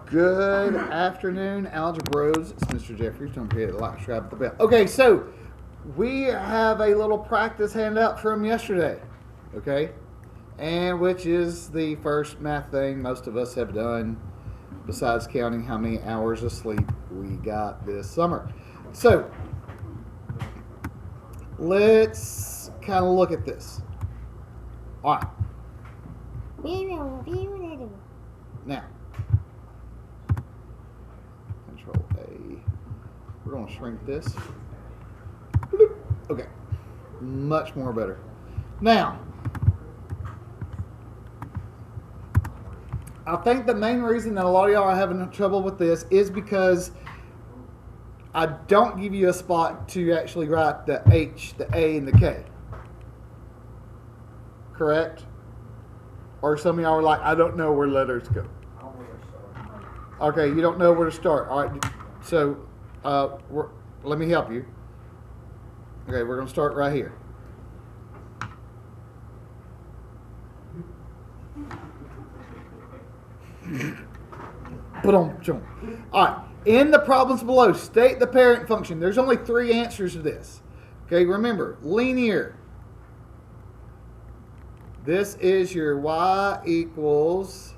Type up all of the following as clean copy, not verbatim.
Good afternoon, Algebros. It's Mr. Jeffries. Don't forget to like, subscribe, the bell. Okay, so we have a little practice handout from yesterday, okay? And which is the first math thing most of us have done, besides counting how many hours of sleep we got this summer. So let's kind of look at this. All right. Now, Control A. We're going to shrink this. Okay. Much more better. Now, I think the main reason that a lot of y'all are having trouble with this is because I don't give you a spot to actually write the H, the A, and the K. Correct? Or some of y'all are like, I don't know where letters go. Okay, you don't know where to start. All right, so let me help you. Okay, we're going to start right here. All right, in the problems below, state the parent function. There's only 3 answers to this. Okay, remember, linear. This is your y equals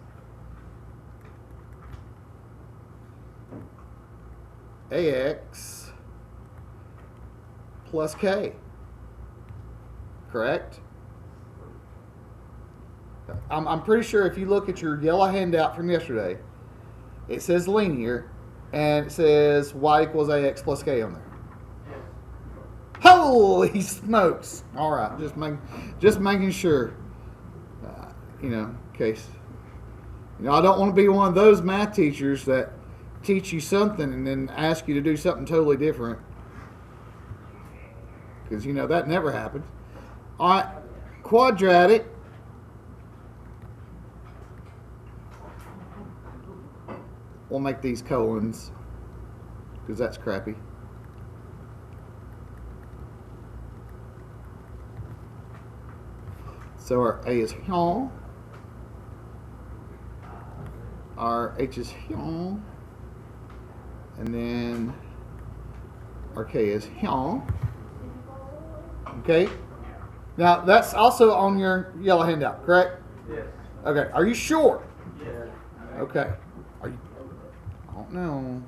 ax plus k. Correct? I'm pretty sure if you look at your yellow handout from yesterday, it says linear, and it says y equals ax plus k on there. Holy smokes! All right, just making sure. In case. I don't want to be one of those math teachers that teach you something and then ask you to do something totally different. Because, that never happens. All right, quadratic. We'll make these colons because that's crappy. So our A is here. Our H is here. And then our K is here. Okay. Now that's also on your yellow handout, correct? Yes. Okay. Are you sure? Yes. Okay. Are you? I don't know.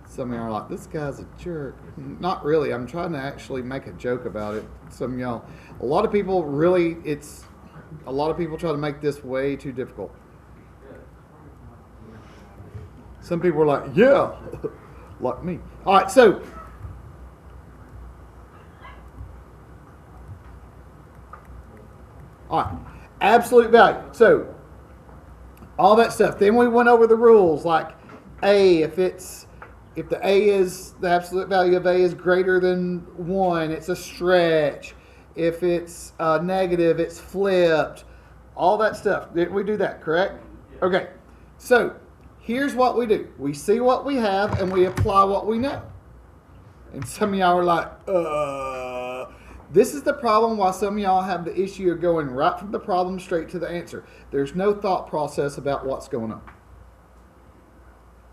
Some of y'all are like, this guy's a jerk. Not really. I'm trying to actually make a joke about it. Some of y'all, a lot of people try to make this way too difficult. Some people are like, yeah, like me. All right, so absolute value. So all that stuff. Then we went over the rules, like A, if the absolute value of A is greater than 1, it's a stretch. If it's negative, it's flipped. All that stuff. Didn't we do that, correct? Okay. So here's what we do. We see what we have and we apply what we know. And some of y'all are like, This is the problem why some of y'all have the issue of going right from the problem straight to the answer. There's no thought process about what's going on.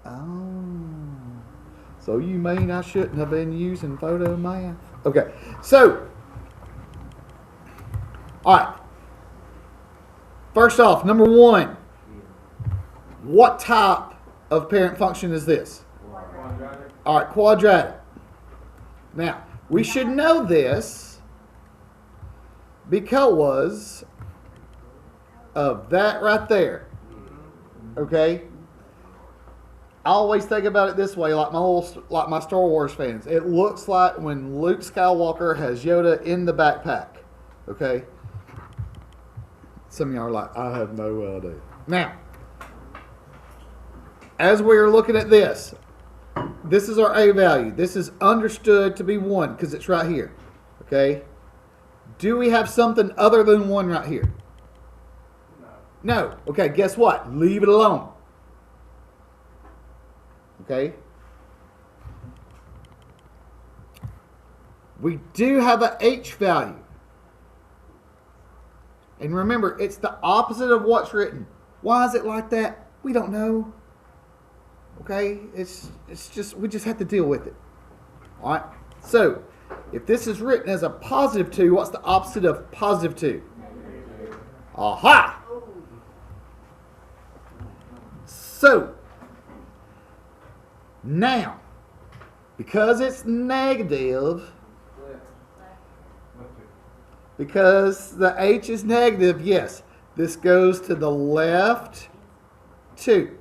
Oh. So you mean I shouldn't have been using photo math? Okay. So, all right. First off, number 1. What type of parent function is this? Quadratic. All right, quadratic. Now, we should know this because of that right there. Okay? I always think about it this way, like my Star Wars fans. It looks like when Luke Skywalker has Yoda in the backpack. Okay? Some of y'all are like, I have no idea. Now, as we are looking at this is our A value. This is understood to be 1 because it's right here. Okay? Do we have something other than 1 right here? No. Okay, guess what? Leave it alone. Okay? We do have an H value. And remember, it's the opposite of what's written. Why is it like that? We don't know. Okay? It's just, we just have to deal with it. All right? So, if this is written as a positive 2, what's the opposite of positive 2? Aha! So, now, because it's negative, because the H is negative, yes, this goes to the left 2.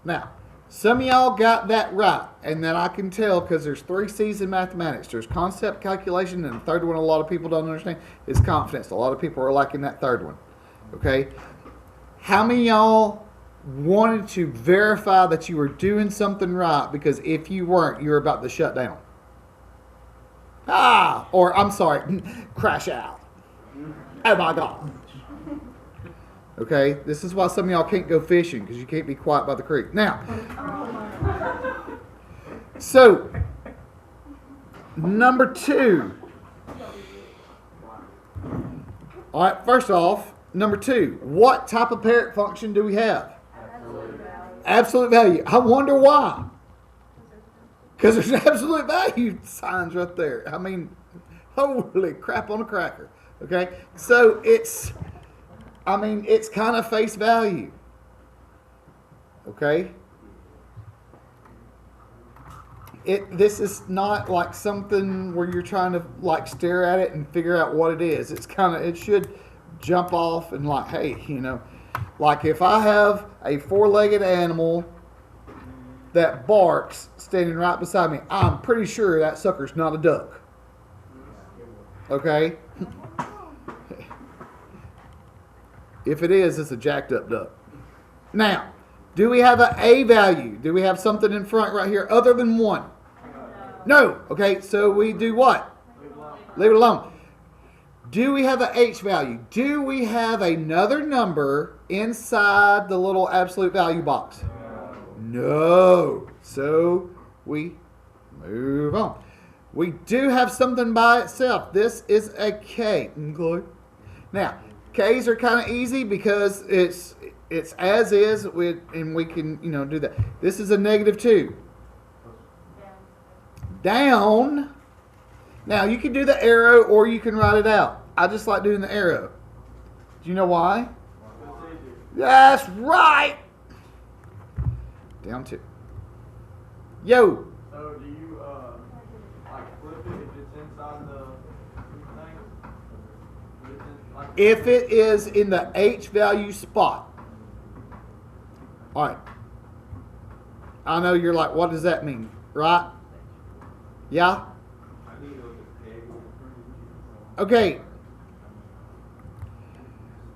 Now, some of y'all got that right, and then I can tell because there's 3 C's in mathematics. There's concept, calculation, and the third one a lot of people don't understand is confidence. A lot of people are lacking that third one. Okay? How many of y'all wanted to verify that you were doing something right, because if you weren't, you were about to shut down? Or I'm sorry, crash out. Oh my God. Okay, this is why some of y'all can't go fishing, because you can't be quiet by the creek. Now, so, number 2. All right, first off, number 2. What type of parent function do we have? Absolute value. I wonder why. Because there's absolute value signs right there. I mean, holy crap on a cracker. Okay, so it's kind of face value. Okay? This is not like something where you're trying to like stare at it and figure out what it is. It should jump off and like, hey, like if I have a 4-legged animal that barks standing right beside me, I'm pretty sure that sucker's not a duck. Okay? If it is, it's a jacked up duck. Now, do we have an A value? Do we have something in front right here other than 1? No. Okay, so we do what? Leave it alone. Do we have an H value? Do we have another number inside the little absolute value box? No. So we move on. We do have something by itself. This is a K. Now, K's are kind of easy because it's as is, and we can do that. This is a negative 2. Down. Now you can do the arrow or you can write it out. I just like doing the arrow. Do you know why? That's right. Down 2. Yo. So do you like flip it if it's inside the thing? If it is in the H value spot. All right. I know you're like, what does that mean? Right? Yeah? Okay.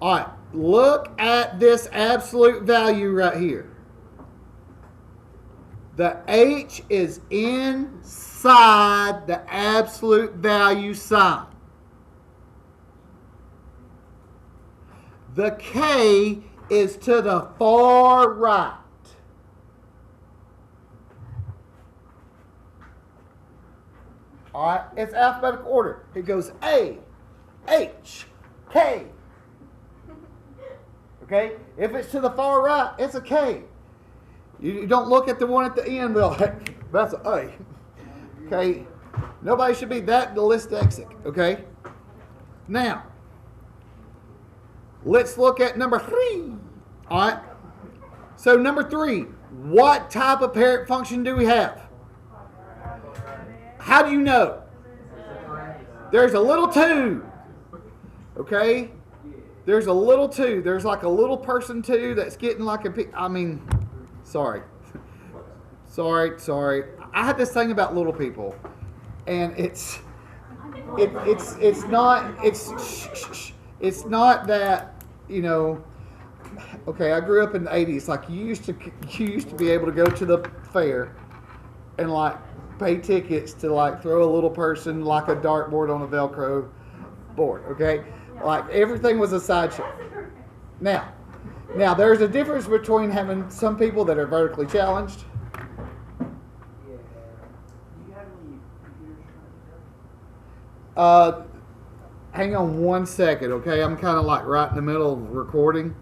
All right. Look at this absolute value right here. The H is inside the absolute value sign. The K is to the far right. All right, it's alphabetical order. It goes A, H, K. Okay? If it's to the far right, it's a K. You don't look at the one at the end, though. That's an A. Okay? Nobody should be that dyslexic. Okay? Now, let's look at number 3. All right? So, number 3, what type of parent function do we have? How do you know? There's a little 2. Okay? There's a little 2. There's like a little person 2 that's getting like sorry. Sorry. I had this thing about little people. And it's not that, okay, I grew up in the 80s. Like you used to be able to go to the fair and like pay tickets to like throw a little person like a dartboard on a Velcro board, okay? Like everything was a sideshow. Now there's a difference between having some people that are vertically challenged. Hang on 1 second, okay? I'm kind of like right in the middle of recording,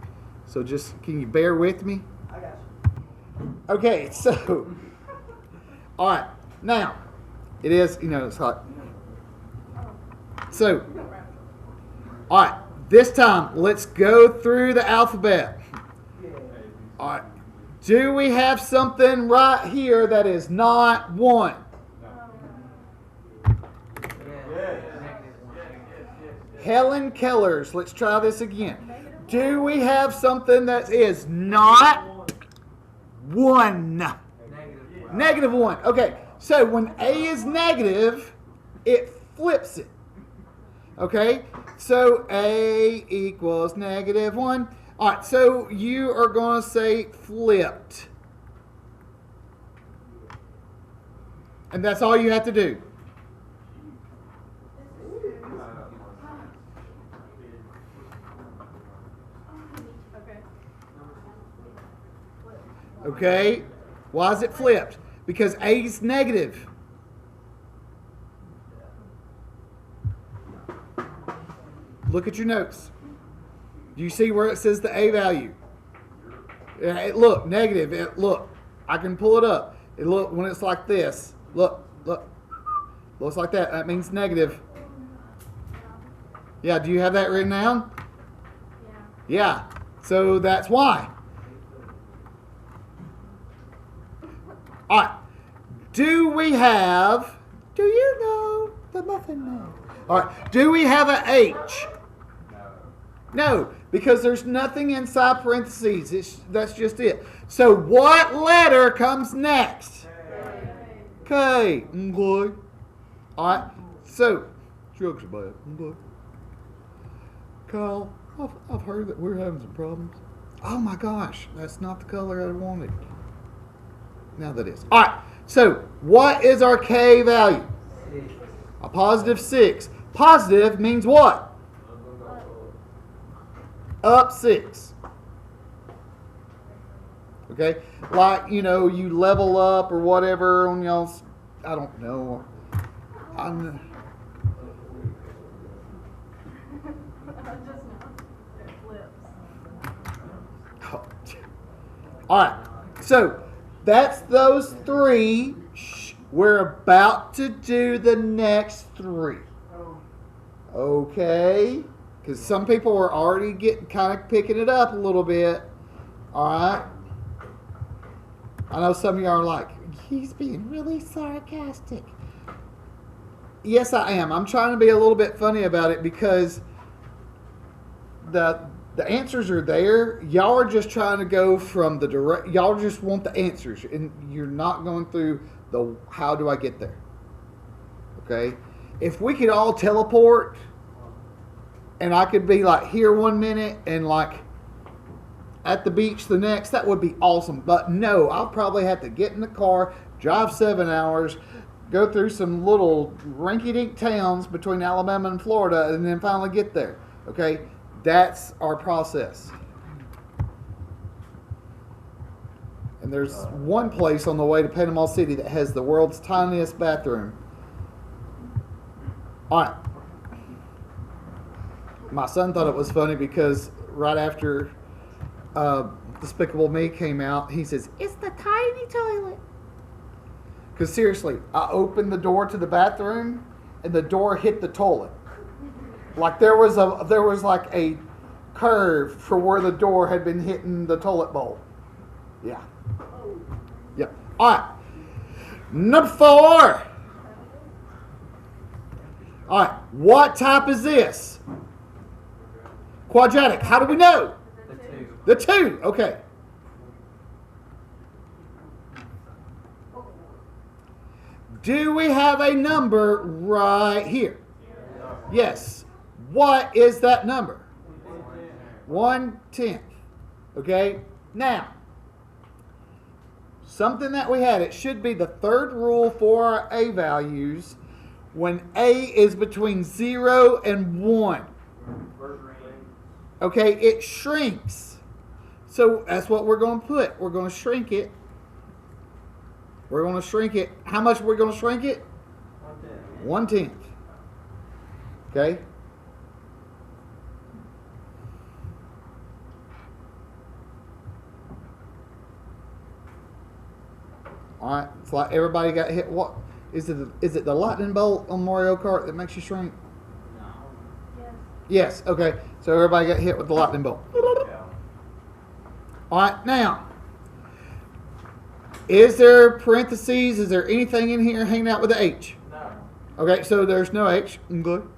so just can you bear with me? I got you. Okay, so all right, now it is it's hot. So, all right, this time let's go through the alphabet. All right, do we have something right here that is not 1? Helen Keller's. Let's try this again. Do we have something that is not 1? Negative 1. Okay, so when A is negative, it flips it. Okay, so A equals -1. All right, so you are going to say flipped. And that's all you have to do. Okay, why is it flipped? Because A is negative. Look at your notes. Do you see where it says the A value? Look, negative. Look, I can pull it up. Look, when it's like this. Look. Looks like that. That means negative. Yeah, do you have that written down? Yeah. So that's why. All right. Do you know the muffin man? All right. Do we have an H? No, because there's nothing inside parentheses. That's just it. So what letter comes next? K. Okay. All right. So, drugs are bad. Okay. Kyle, I've heard that we're having some problems. Oh my gosh, that's not the color I wanted. Now that is. All right. So, what is our K value? 6. A positive 6. Positive means what? Up 6. Okay? Like, you level up or whatever on y'all's, I don't know. All right. So, that's those 3. We're about to do the next 3. Okay? Because some people are already picking it up a little bit. All right? I know some of you are like, he's being really sarcastic. Yes, I am. I'm trying to be a little bit funny about it because the answers are there. Y'all are just trying to go from the direct. Y'all just want the answers, and you're not going through the how do I get there. Okay? If we could all teleport, and I could be like here 1 minute and like at the beach the next, that would be awesome. But no, I'll probably have to get in the car, drive 7 hours, go through some little rinky-dink towns between Alabama and Florida, and then finally get there. Okay? That's our process. And there's one place on the way to Panama City that has the world's tiniest bathroom. All right. My son thought it was funny because right after Despicable Me came out, he says, "It's the tiny toilet." Because seriously, I opened the door to the bathroom and the door hit the toilet. Like there was like a curve for where the door had been hitting the toilet bowl. Yeah. Yep. All right. Number 4. All right. What type is this? Quadratic. How do we know? The 2. Okay. Do we have a number right here? Yes. What is that number? 1/10. Okay. Now, something that we had, it should be the third rule for our A values when A is between 0 and 1. Okay, it shrinks. So that's what we're going to put. We're going to shrink it. We're going to shrink it. How much are we going to shrink it? 1/10. Okay? All right. It's like everybody got hit. What is it? Is it the lightning bolt on Mario Kart that makes you shrink? Yes. Okay. So everybody got hit with the lightning bolt. All right. Now, is there parentheses? Is there anything in here hanging out with the H? No. Okay. So there's no H. Good.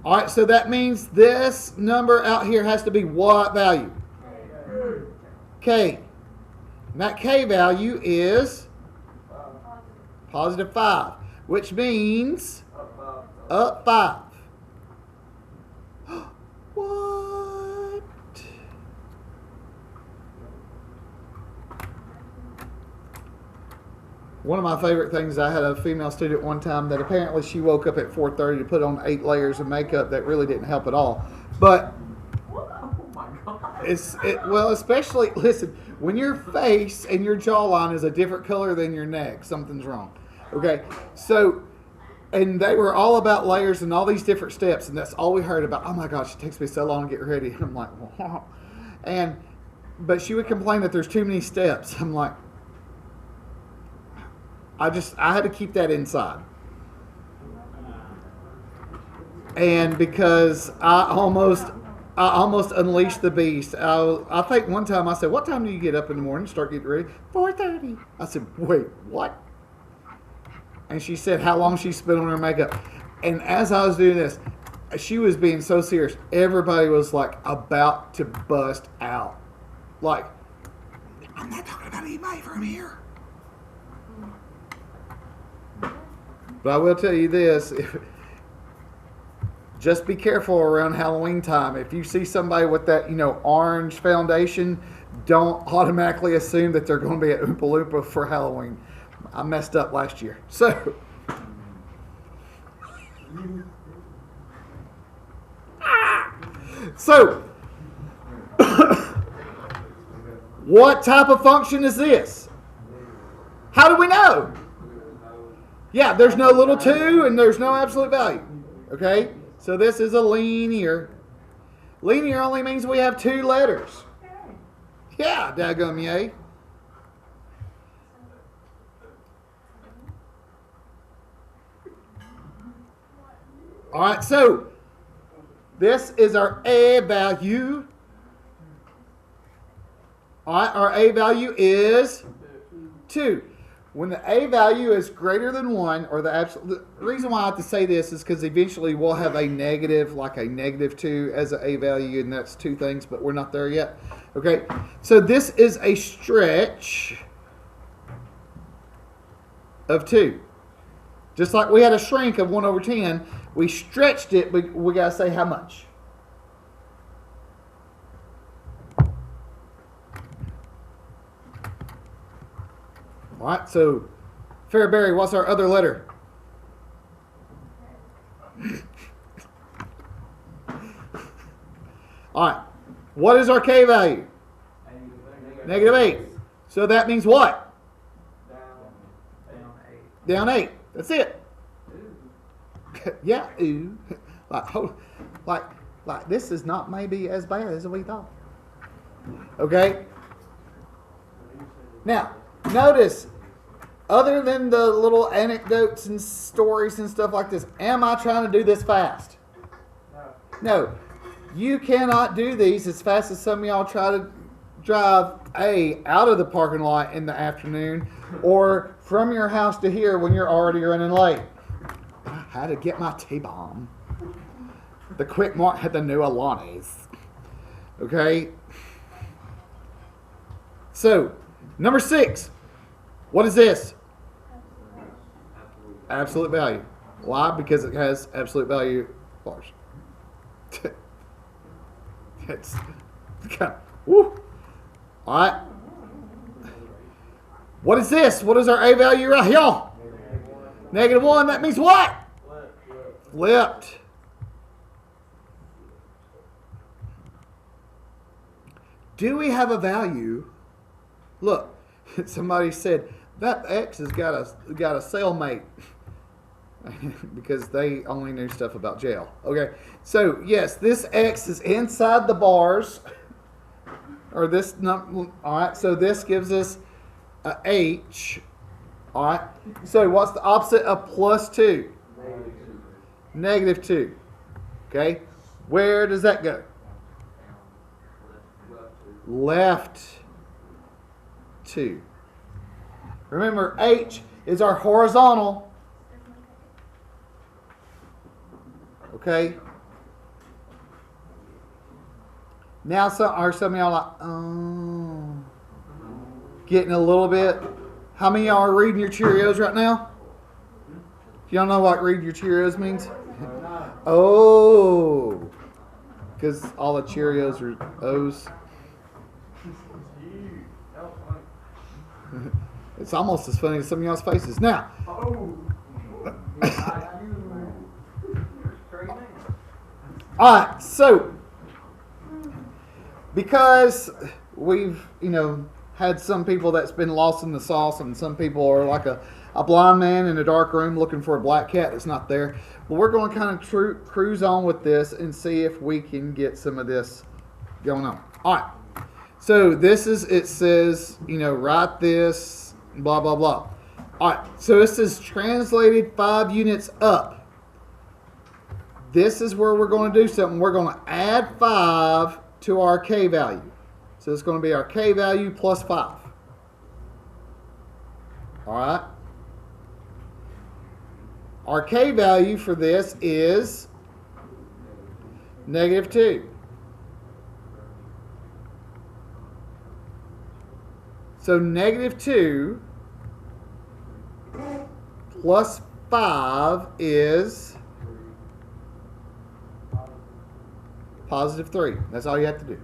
All right. So that means this number out here has to be what value? K. And that K value is positive 5, which means up 5. What? One of my favorite things, I had a female student one time that apparently she woke up at 4:30 to put on 8 layers of makeup that really didn't help at all. But Oh my God. well, especially, listen, when your face and your jawline is a different color than your neck, something's wrong. Okay, so, and they were all about layers and all these different steps, and that's all we heard about. Oh my gosh, it takes me so long to get ready. And I'm like, wow. But she would complain that there's too many steps. I'm like, I had to keep that inside. And because I almost unleashed the beast. I think one time I said, "What time do you get up in the morning? Start getting ready?" 4:30. I said, "Wait, what?" And she said how long she spent on her makeup. And as I was doing this, she was being so serious. Everybody was like about to bust out. Like, I'm not talking about anybody from here. But I will tell you this. Just be careful around Halloween time. If you see somebody with that, orange foundation, don't automatically assume that they're going to be at Oompa Loompa for Halloween. I messed up last year. So, what type of function is this? How do we know? Yeah, there's no little 2 and there's no absolute value. Okay? So this is a linear. Linear only means we have 2 letters. Yeah, daggum yay. All right, so this is our A value. All right, our A value is 2. When the A value is greater than 1, or the reason why I have to say this is because eventually we'll have a negative, like a negative 2 as an A value, and that's 2 things, but we're not there yet. Okay, so this is a stretch of 2. Just like we had a shrink of 1 over 10, we stretched it, but we got to say how much. All right, so Fairberry, what's our other letter? All right, what is our K value? Negative 8. So that means what? Down 8. That's it. Yeah, ooh. Like this is not maybe as bad as we thought. Okay? Now, notice, other than the little anecdotes and stories and stuff like this, am I trying to do this fast? No. You cannot do these as fast as some of y'all try to drive out of the parking lot in the afternoon or from your house to here when you're already running late. I had to get my T-bomb. The Quick Mart had the new Alani's. Okay? So, number 6. What is this? Absolute value. Why? Because it has absolute value bars. It's kind of, woo. All right. What is this? What is our A value right here? Negative 1. That means what? Flipped. Do we have a value? Look, somebody said that X has got a cellmate. because they only knew stuff about jail. Okay, so yes, this X is inside the bars, or this number. All right, so this gives us a H. All right, so what's the opposite of +2? -2. Okay, where does that go? Left 2. Remember, H is our horizontal. Okay. Now some of y'all like, oh, getting a little bit. How many of y'all are reading your Cheerios right now? If y'all know what reading your Cheerios means? Oh, because all the Cheerios are O's. It's almost as funny as some of y'all's faces. Now, alright, so because we've, had some people that's been lost in the sauce, and some people are like a blind man in a dark room looking for a black cat that's not there. Well, we're going to kind of cruise on with this and see if we can get some of this going on. Alright, so this is, it says, write this, blah, blah, blah. Alright, so this is translated 5 units up. This is where we're going to do something. We're going to add 5 to our K value. So it's going to be our K value plus 5. Alright. Our K value for this is -2. So -2 plus 5 is +3. That's all you have to do.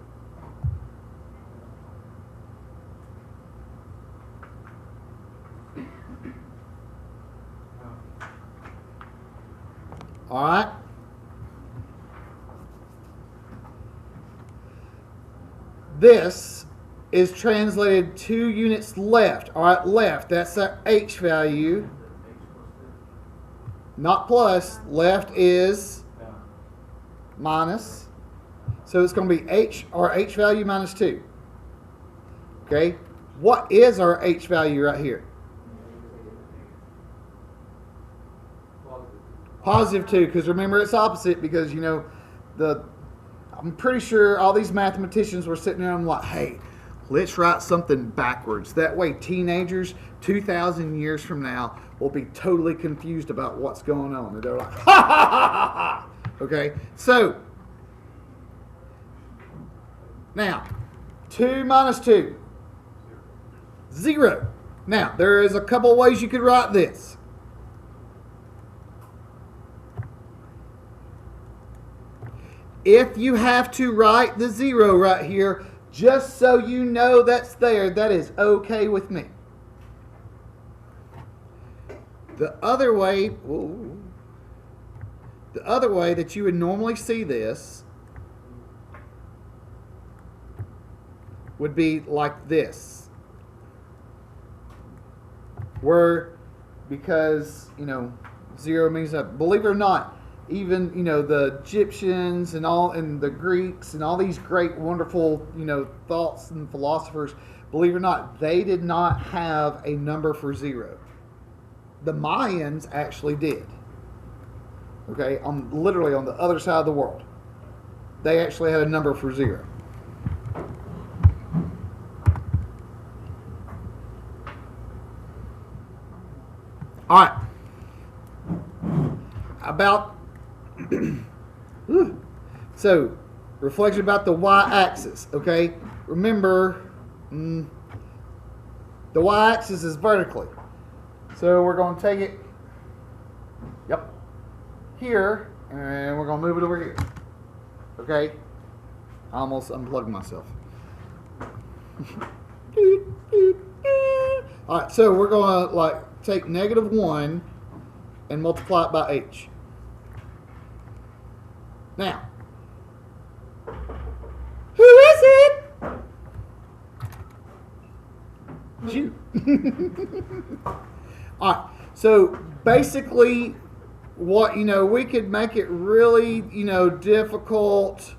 All right. This is translated 2 units left. All right, left. That's our H value. Not plus. Left is minus. So it's going to be our H value minus 2. Okay. What is our H value right here? +2, because remember it's opposite, because I'm pretty sure all these mathematicians were sitting there and I'm like, hey, let's write something backwards. That way teenagers 2,000 years from now will be totally confused about what's going on. And they're like, ha ha ha ha ha. Okay, so now 2 minus 2, 0. Now there is a couple ways you could write this. If you have to write the 0 right here, just so you know that's there, that is okay with me. The other way that you would normally see this would be like this. Because 0 means that, believe it or not, even the Egyptians and the Greeks and all these great wonderful thoughts and philosophers, believe it or not, they did not have a number for 0. The Mayans actually did. Okay, literally on the other side of the world, they actually had a number for 0. All right. About so, reflection about the y-axis, okay? Remember, the y-axis is vertically. So we're going to take it, here, and we're going to move it over here. Okay? I almost unplugged myself. Alright, so we're going to take -1 and multiply it by h. Now, who is it? It's you. Alright, so basically what, we could make it really, difficult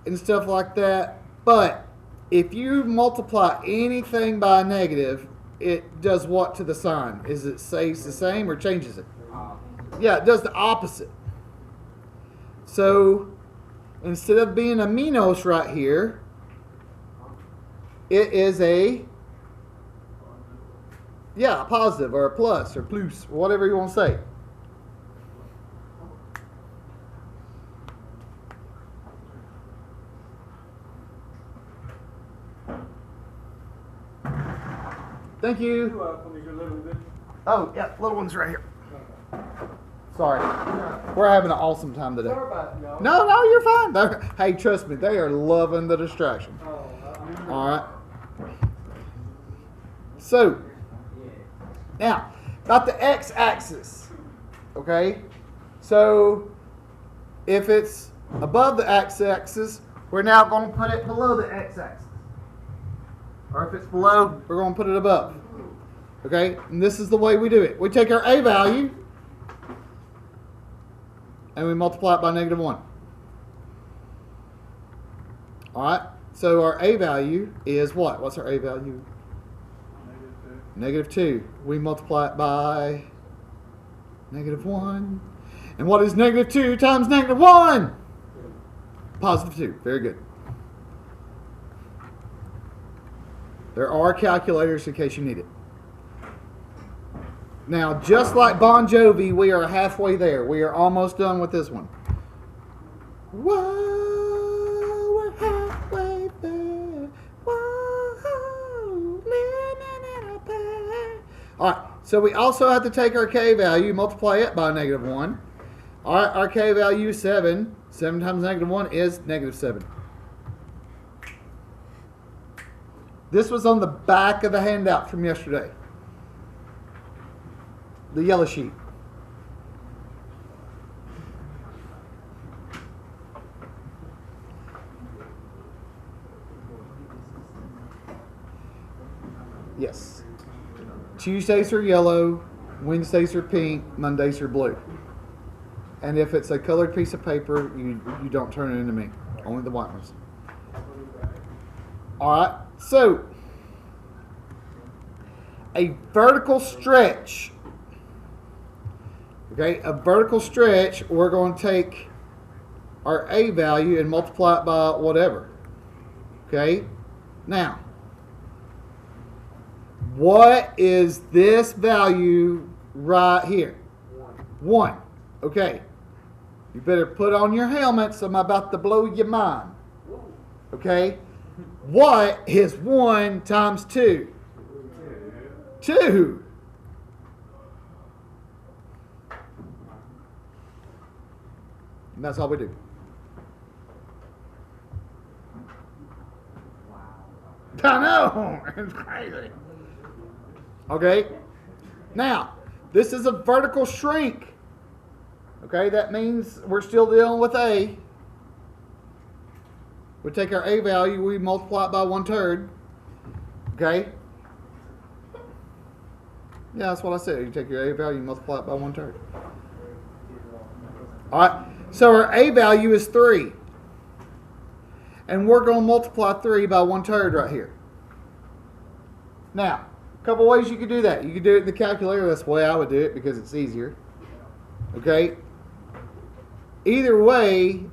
and stuff like that. But if you multiply anything by a negative, it does what to the sign? Is it stays the same or changes it? Yeah, it does the opposite. So instead of being a minus right here, it is a positive or a plus or plus, whatever you want to say. Thank you. You're welcome. Is your little good? Oh, yeah, little one's right here. Sorry. We're having an awesome time today. Sorry about y'all. No, you're fine. Hey, trust me, they are loving the distraction. All right. So, now, about the x-axis. Okay? So, if it's above the x-axis, we're now going to put it below the x-axis. Or if it's below, we're going to put it above. Okay? And this is the way we do it. We take our a value and we multiply it by -1. Alright? So our a value is what? What's our a value? -2. We multiply it by -1. And what is -2 times -1? +2. Very good. There are calculators in case you need it. Now, just like Bon Jovi, we are halfway there. We are almost done with this one. Whoa, we're halfway there. Whoa, living in a bed. All right, so we also have to take our k value, multiply it by -1. All right, our k value is 7. 7 times -1 is -7. This was on the back of the handout from yesterday. The yellow sheet. Yes. Tuesdays are yellow, Wednesdays are pink, Mondays are blue. And if it's a colored piece of paper, you don't turn it into me. Only the white ones. Alright, so a vertical stretch. Okay, a vertical stretch, we're going to take our a value and multiply it by whatever. Okay, now, what is this value right here? 1. Okay, you better put on your helmets. I'm about to blow your mind. Okay, what is 1 times 2? 2. And that's all we do. I know. It's crazy. Okay. Now, this is a vertical shrink. Okay, that means we're still dealing with a. We take our a value, we multiply it by 1/3. Okay. Yeah, that's what I said. You take your a value, you multiply it by 1/3. All right. So our a value is 3. And we're going to multiply 3 by 1/3 right here. Now, a couple ways you could do that. You could do it in the calculator. That's the way I would do it because it's easier. Okay? Either way,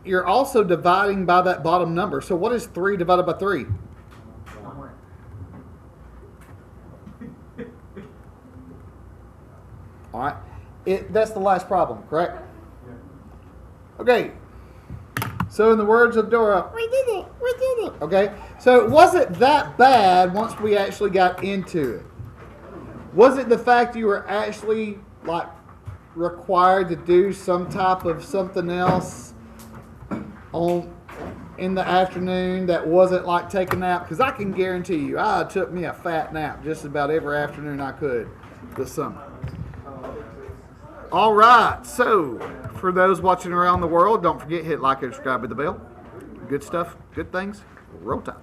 you're also dividing by that bottom number. So what is 3 divided by 3? All right. That's the last problem, correct? Okay. So in the words of Dora, we did it. Okay. So it wasn't that bad once we actually got into it. Was it the fact you were actually required to do some type of something else in the afternoon that wasn't like take a nap? Because I can guarantee you, I took me a fat nap just about every afternoon I could this summer. All right, so for those watching around the world, don't forget hit like and subscribe with the bell. Good stuff, good things. Roll Tide.